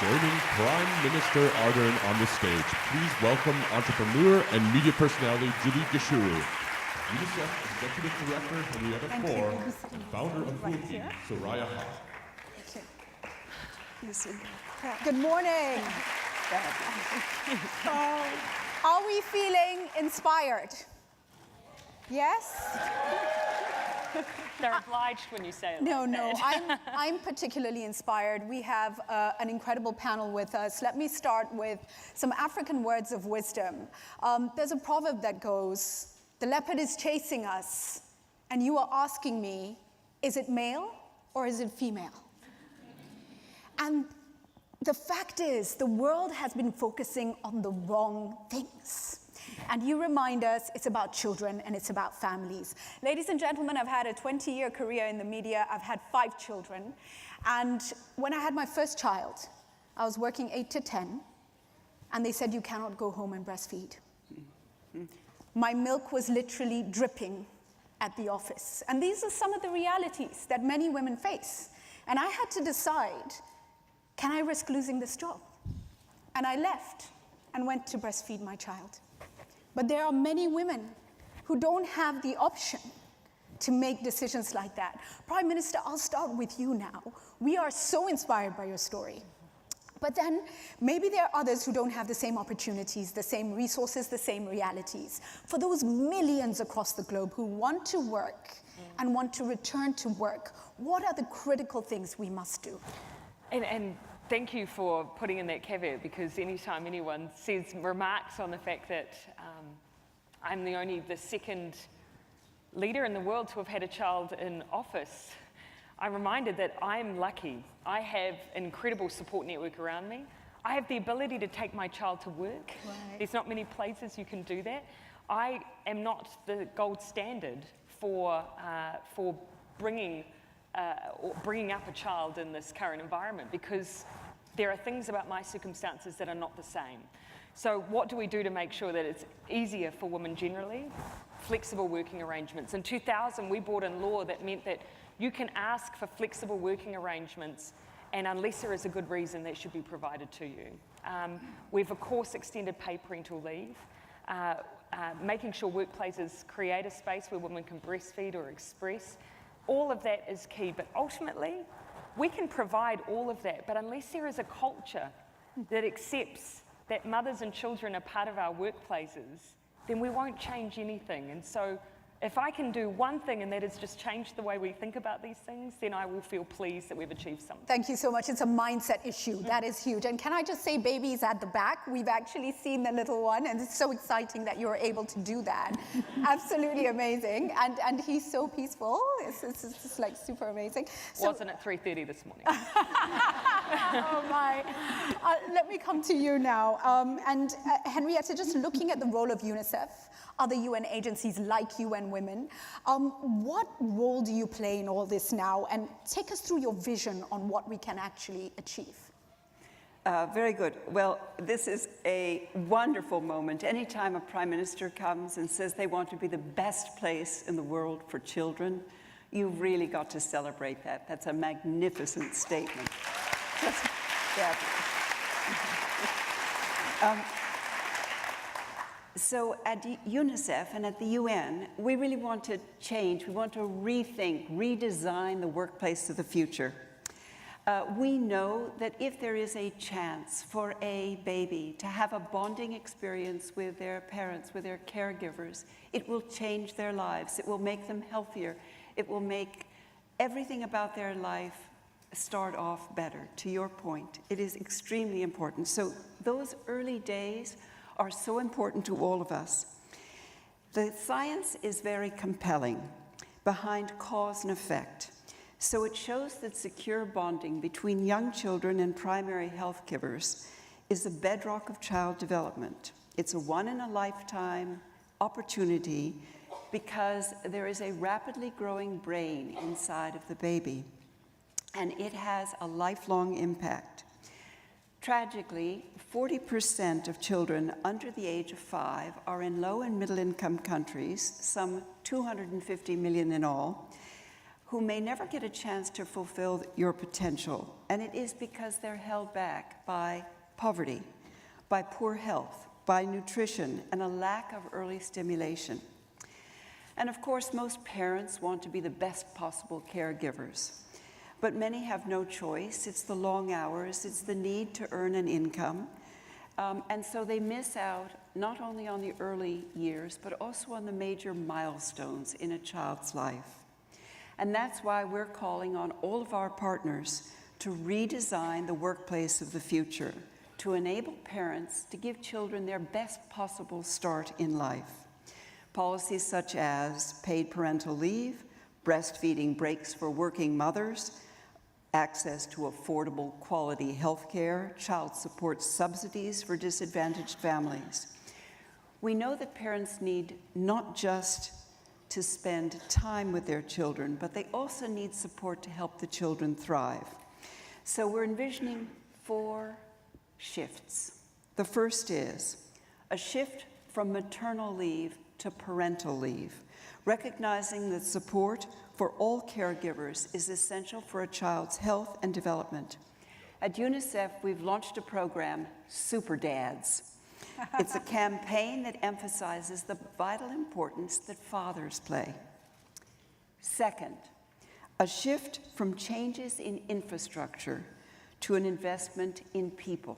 Joining Prime Minister Ardern on the stage, please welcome entrepreneur and media personality Gichuru, UNICEF Executive Director Henrietta Fore, and founder of Haque, Suraiya. Good morning. Are we feeling inspired? Yes? They're obliged when you say it. No, I'm particularly inspired. We have an incredible panel with us. Let me start with some African words of wisdom. There's a proverb that goes, "The leopard is chasing us, and you are asking me, is it male or is it female?" And the fact is, the world has been focusing on the wrong things. And you remind us it's about children and it's about families. Ladies and gentlemen, I've had a 20-year career in the media. I've had 5 children. And when I had my first child, I was working 8 to 10, and they said, you cannot go home and breastfeed. My milk was literally dripping at the office. And these are some of the realities that many women face. And I had to decide, can I risk losing this job? And I left and went to breastfeed my child. But there are many women who don't have the option to make decisions like that. Prime Minister, I'll start with you now. We are so inspired by your story. But then maybe there are others who don't have the same opportunities, the same resources, the same realities. For those millions across the globe who want to work and want to return to work, what are the critical things we must do? And thank you for putting in that caveat, because anytime anyone says remarks on the fact that I'm the second leader in the world to have had a child in office, I'm reminded that I'm lucky. I have an incredible support network around me. I have the ability to take my child to work. Right. There's not many places you can do that. I am not the gold standard for bringing up a child in this current environment, because there are things about my circumstances that are not the same. So what do we do to make sure that it's easier for women generally? Flexible working arrangements. In 2000, we brought in law that meant that you can ask for flexible working arrangements, and unless there is a good reason, that should be provided to you. We've, of course, extended paid parental leave, making sure workplaces create a space where women can breastfeed or express. All of that is key, but ultimately, we can provide all of that, but unless there is a culture that accepts that mothers and children are part of our workplaces, then we won't change anything. And so if I can do one thing, and that is just change the way we think about these things, then I will feel pleased that we've achieved something. Thank you so much. It's a mindset issue. That is huge. And can I just say, babies at the back, we've actually seen the little one, and it's so exciting that you're able to do that. Absolutely amazing. And he's so peaceful. It's just like super amazing. So, wasn't at 3:30 this morning. Oh my. Let me come to you now. Henrietta, just looking at the role of UNICEF, other UN agencies like UN Women, what role do you play in all this now? And take us through your vision on what we can actually achieve. Very good. Well, this is a wonderful moment. Anytime a prime minister comes and says they want to be the best place in the world for children, you've really got to celebrate that. That's a magnificent statement. So at UNICEF and at the UN, we really want to change. We want to rethink, redesign the workplace of the future. We know that if there is a chance for a baby to have a bonding experience with their parents, with their caregivers, it will change their lives. It will make them healthier. It will make everything about their life start off better. To your point, it is extremely important. So those early days are so important to all of us. The science is very compelling behind cause and effect. So it shows that secure bonding between young children and primary health givers is the bedrock of child development. It's a one-in-a-lifetime opportunity because there is a rapidly growing brain inside of the baby, and it has a lifelong impact. Tragically, 40% of children under the age of 5 are in low and middle income countries, some 250 million in all, who may never get a chance to fulfill your potential, and it is because they're held back by poverty, by poor health, by nutrition, and a lack of early stimulation. And of course, most parents want to be the best possible caregivers, but many have no choice. It's the long hours, it's the need to earn an income, and so they miss out not only on the early years, but also on the major milestones in a child's life. And that's why we're calling on all of our partners to redesign the workplace of the future, to enable parents to give children their best possible start in life. Policies such as paid parental leave, breastfeeding breaks for working mothers, access to affordable quality health care, child support subsidies for disadvantaged families. We know that parents need not just to spend time with their children, but they also need support to help the children thrive. So we're envisioning 4 shifts. The first is a shift from maternal leave to parental leave, recognizing that support for all caregivers is essential for a child's health and development. At UNICEF, we've launched a program, Super Dads. It's a campaign that emphasizes the vital importance that fathers play. Second, a shift from changes in infrastructure to an investment in people.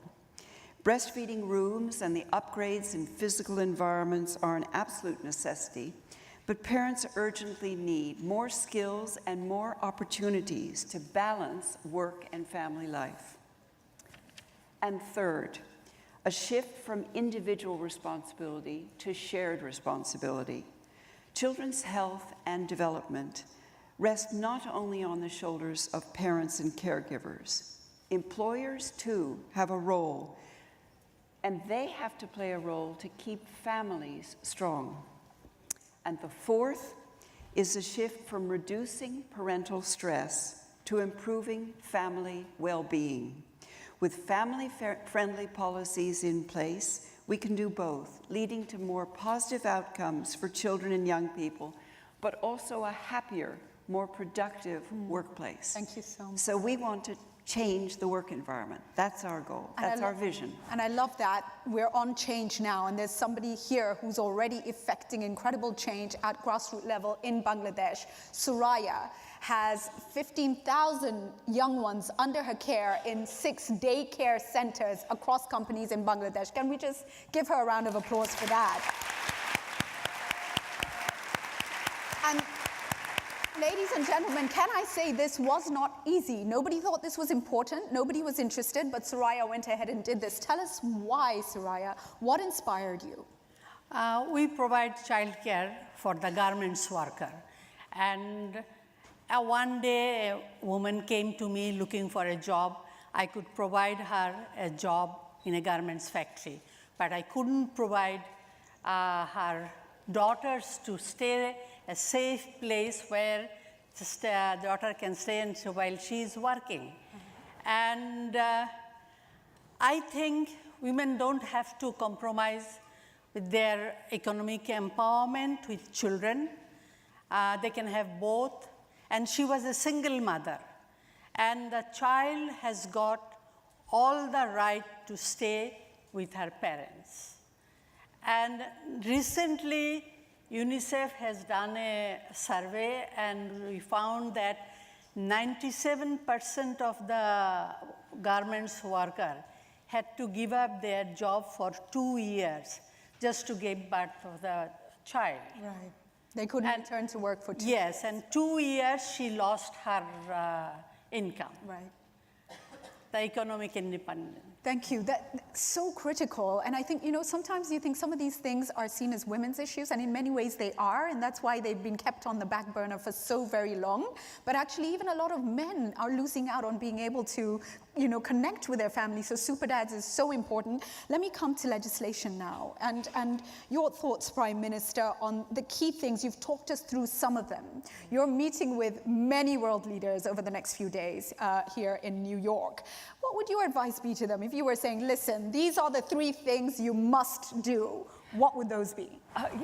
Breastfeeding rooms and the upgrades in physical environments are an absolute necessity, but parents urgently need more skills and more opportunities to balance work and family life. And third, a shift from individual responsibility to shared responsibility. Children's health and development rest not only on the shoulders of parents and caregivers. Employers, too, have a role, and they have to play a role to keep families strong. And the fourth is a shift from reducing parental stress to improving family well-being. With family-friendly policies in place, we can do both, leading to more positive outcomes for children and young people, but also a happier, more productive workplace. Thank you so much. So we want to change the work environment. That's our goal. That's our vision. And I love that we're on change now, and there's somebody here who's already effecting incredible change at grassroots level in Bangladesh. Suraiya has 15,000 young ones under her care in 6 daycare centers across companies in Bangladesh. Can we just give her a round of applause for that? And ladies and gentlemen, can I say this was not easy? Nobody thought this was important. Nobody was interested, but Suraiya went ahead and did this. Tell us why, Suraiya. What inspired you? We provide childcare for the garments worker. And one day, a woman came to me looking for a job. I could provide her a job in a garments factory, but I couldn't provide her daughters to stay a safe place where just a daughter can stay while she is working. And I think women don't have to compromise with their economic empowerment with children. They can have both. And she was a single mother. And the child has got all the right to stay with her parents. And recently, UNICEF has done a survey, and we found that 97% of the garments worker had to give up their job for 2 years just to give birth to the child. Right. They couldn't return to work for 2 years. Yes, and 2 years she lost her income. Right. The economic independence. Thank you. That's so critical. And I think, sometimes you think some of these things are seen as women's issues, and in many ways they are, and that's why they've been kept on the back burner for so very long. But actually, even a lot of men are losing out on being able to, connect with their family. So Super Dads is so important. Let me come to legislation now. And your thoughts, Prime Minister, on the key things. You've talked us through some of them. You're meeting with many world leaders over the next few days here in New York. What would your advice be to them if you were saying, listen, these are the 3 things you must do? what would those be?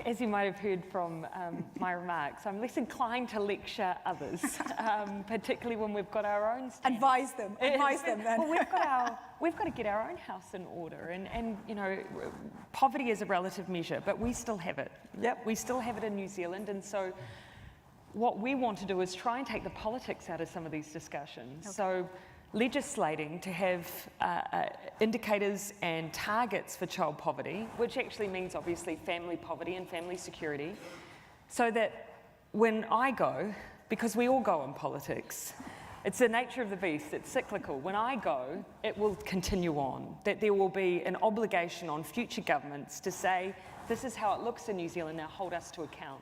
As you might have heard from my remarks, I'm less inclined to lecture others, particularly when we've got our own standards. Advise them then. Well, we've got to get our own house in order, and you know, poverty is a relative measure, but we still have it. Yep. We still have it in New Zealand, and so what we want to do is try and take the politics out of some of these discussions. Okay. So legislating to have indicators and targets for child poverty, which actually means obviously family poverty and family security, so that when I go, because we all go in politics, it's the nature of the beast, it's cyclical. When I go, it will continue on, that there will be an obligation on future governments to say, this is how it looks in New Zealand, now hold us to account.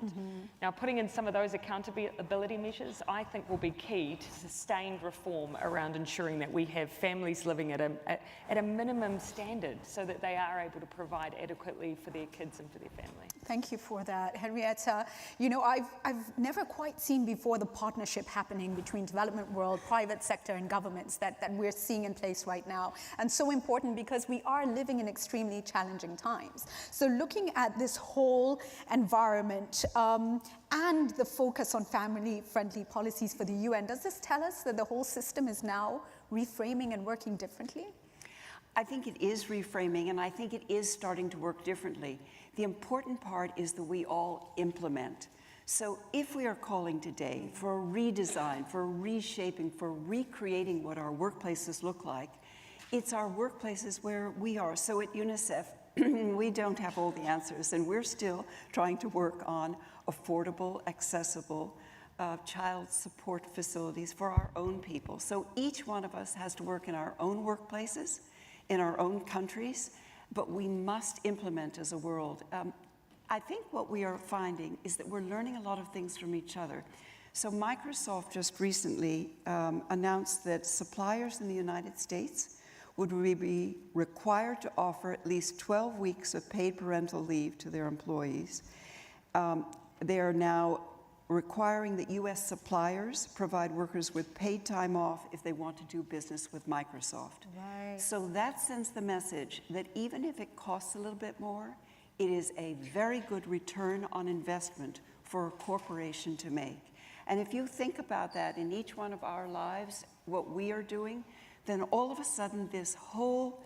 Now, putting in some of those accountability measures, I think will be key to sustained reform around ensuring that we have families living at a minimum standard so that they are able to provide adequately for their kids and for their family. Thank you for that, Henrietta. You know, I've never quite seen before the partnership happening between development world, private sector, and governments that we're seeing in place right now. And so important because we are living in extremely challenging times. So looking at this whole environment and the focus on family-friendly policies for the UN, does this tell us that the whole system is now reframing and working differently? I think it is reframing, and I think it is starting to work differently. The important part is that we all implement. So if we are calling today for a redesign, for a reshaping, for recreating what our workplaces look like, it's our workplaces where we are. So at UNICEF, we don't have all the answers, and we're still trying to work on affordable, accessible child support facilities for our own people. So each one of us has to work in our own workplaces, in our own countries, but we must implement as a world. I think what we are finding is that we're learning a lot of things from each other. So Microsoft just recently announced that suppliers in the United States would be required to offer at least 12 weeks of paid parental leave to their employees. They are now requiring that US suppliers provide workers with paid time off if they want to do business with Microsoft. Right. So that sends the message that even if it costs a little bit more, it is a very good return on investment for a corporation to make. And if you think about that in each one of our lives, what we are doing, then all of a sudden this whole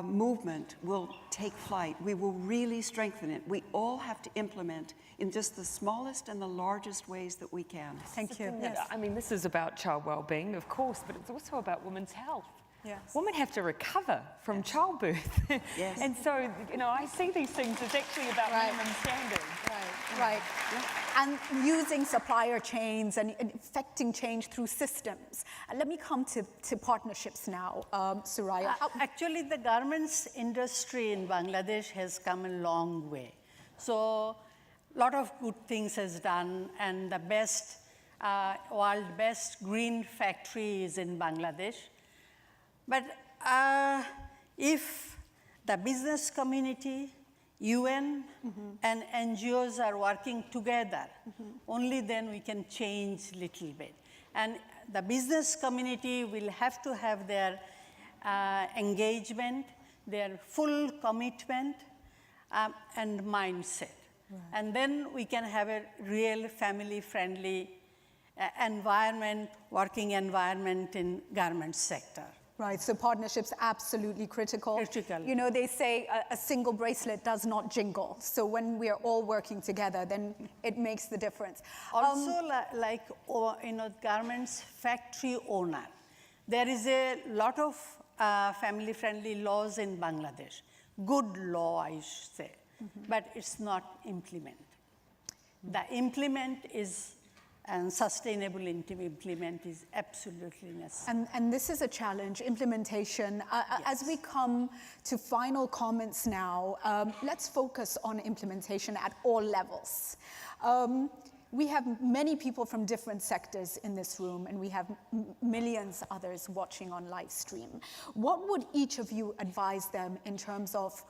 movement will take flight. We will really strengthen it. We all have to implement in just the smallest and the largest ways that we can. Thank you. Yes. I mean, this is about child well-being, of course, but it's also about women's health. Yes. Women have to recover from childbirth. Yes. And so, you know, I see these things as actually about minimum standards. Right. And using supplier chains and affecting change through systems. Let me come to partnerships now, Suraiya. Actually, the garments industry in Bangladesh has come a long way. So a lot of good things has done, and the best, world best green factory is in Bangladesh. But if the business community, UN, and NGOs are working together, only then we can change little bit. And the business community will have to have their engagement, their full commitment, and mindset. Right. And then we can have a real family-friendly environment, working environment in garment sector. Right, so partnerships absolutely critical. Critical. You know, they say a single bracelet does not jingle. So when we are all working together, then it makes the difference. Also, like, you know, garments factory owner. There is a lot of family-friendly laws in Bangladesh. Good law, I should say, but it's not implemented. The implement is, and sustainable implement is absolutely necessary. And this is a challenge, implementation. Yes. As we come to final comments now, let's focus on implementation at all levels. We have many people from different sectors in this room, and we have millions others watching on live stream. What would each of you advise them in terms of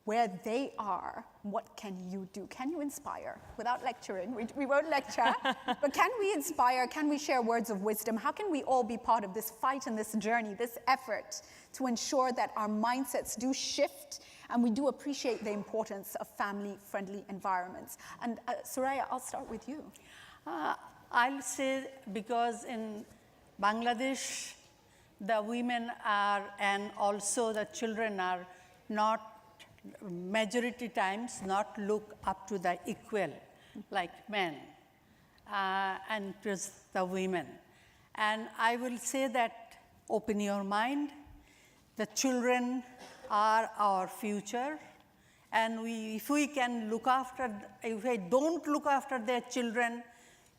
where they are? What can you do? Can you inspire? Without lecturing, we won't lecture, but can we inspire? Can we share words of wisdom? How can we all be part of this fight and this journey, this effort to ensure that our mindsets do shift And we do appreciate the importance of family-friendly environments. And Suraiya, I'll start with you. I'll say because in Bangladesh, the women are, and also the children are not, majority times, not look up to the equal like men, and just the women. And I will say that open your mind. The children are our future. And if we can look after, if we don't look after their children,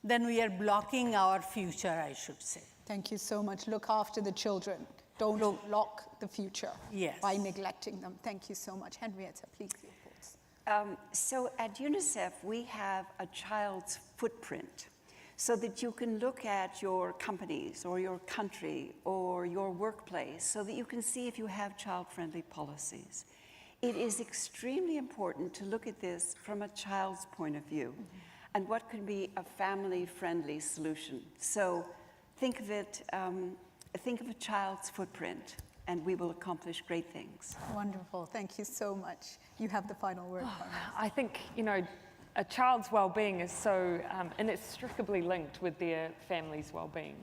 then we are blocking our future, I should say. Thank you so much. Look after the children. Don't block the future by neglecting them. Thank you so much. Henrietta, please, your thoughts. So at UNICEF, we have a child's footprint so that you can look at your companies or your country or your workplace so that you can see if you have child-friendly policies. It is extremely important to look at this from a child's point of view and what could be a family-friendly solution. So think of it, think of a child's footprint, and we will accomplish great things. Wonderful. Thank you so much. You have the final word. I think, you know, a child's well-being is so inextricably linked with their family's well-being.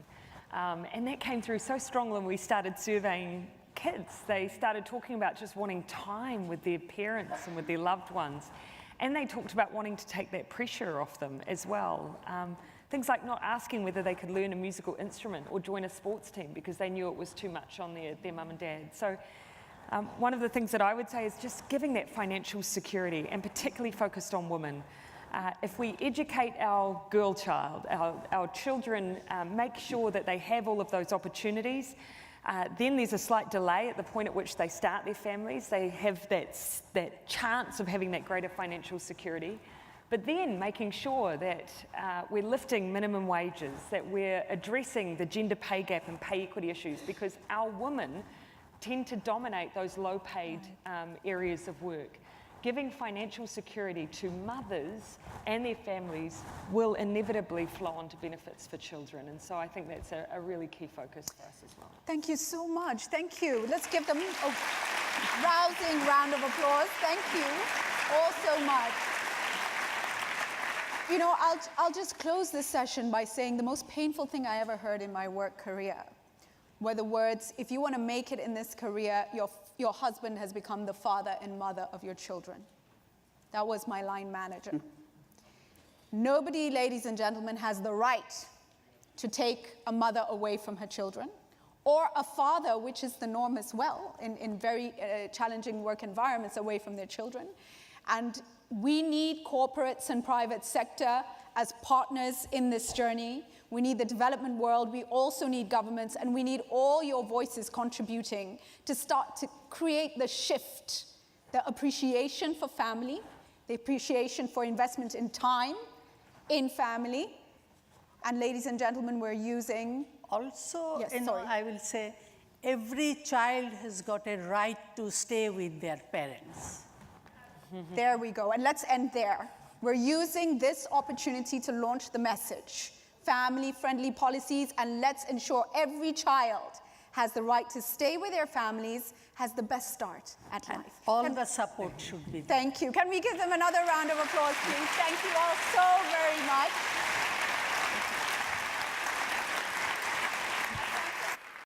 And that came through so strongly when we started surveying kids. They started talking about just wanting time with their parents and with their loved ones. And they talked about wanting to take that pressure off them as well. Things like not asking whether they could learn a musical instrument or join a sports team because they knew it was too much on their mum and dad. So one of the things that I would say is just giving that financial security, and particularly focused on women. If we educate our girl child, our children, make sure that they have all of those opportunities, then there's a slight delay at the point at which they start their families. They have that chance of having that greater financial security. But then making sure that we're lifting minimum wages, that we're addressing the gender pay gap and pay equity issues, because our women tend to dominate those low-paid areas of work. Giving financial security to mothers and their families will inevitably flow on to benefits for children. And so I think that's a really key focus for us as well. Thank you so much. Thank you. Let's give them a rousing round of applause. Thank you all so much. You know, I'll just close this session by saying the most painful thing I ever heard in my work career were the words, if you want to make it in this career, your husband has become the father and mother of your children. That was my line manager. Nobody, ladies and gentlemen, has the right to take a mother away from her children, or a father, which is the norm as well, in very challenging work environments, away from their children. And we need corporates and private sector as partners in this journey. We need the development world. We also need governments, and we need all your voices contributing to start to create the shift, the appreciation for family, the appreciation for investment in time, in family. And ladies and gentlemen, we're using... Also, Yes, you know, I will say, every child has got a right to stay with their parents. There we go, and let's end there. We're using this opportunity to launch the message. Family-friendly policies, and let's ensure every child has the right to stay with their families, has the best start at life. All the support should be there. Thank you. Can we give them another round of applause, please? Thank you all so very much.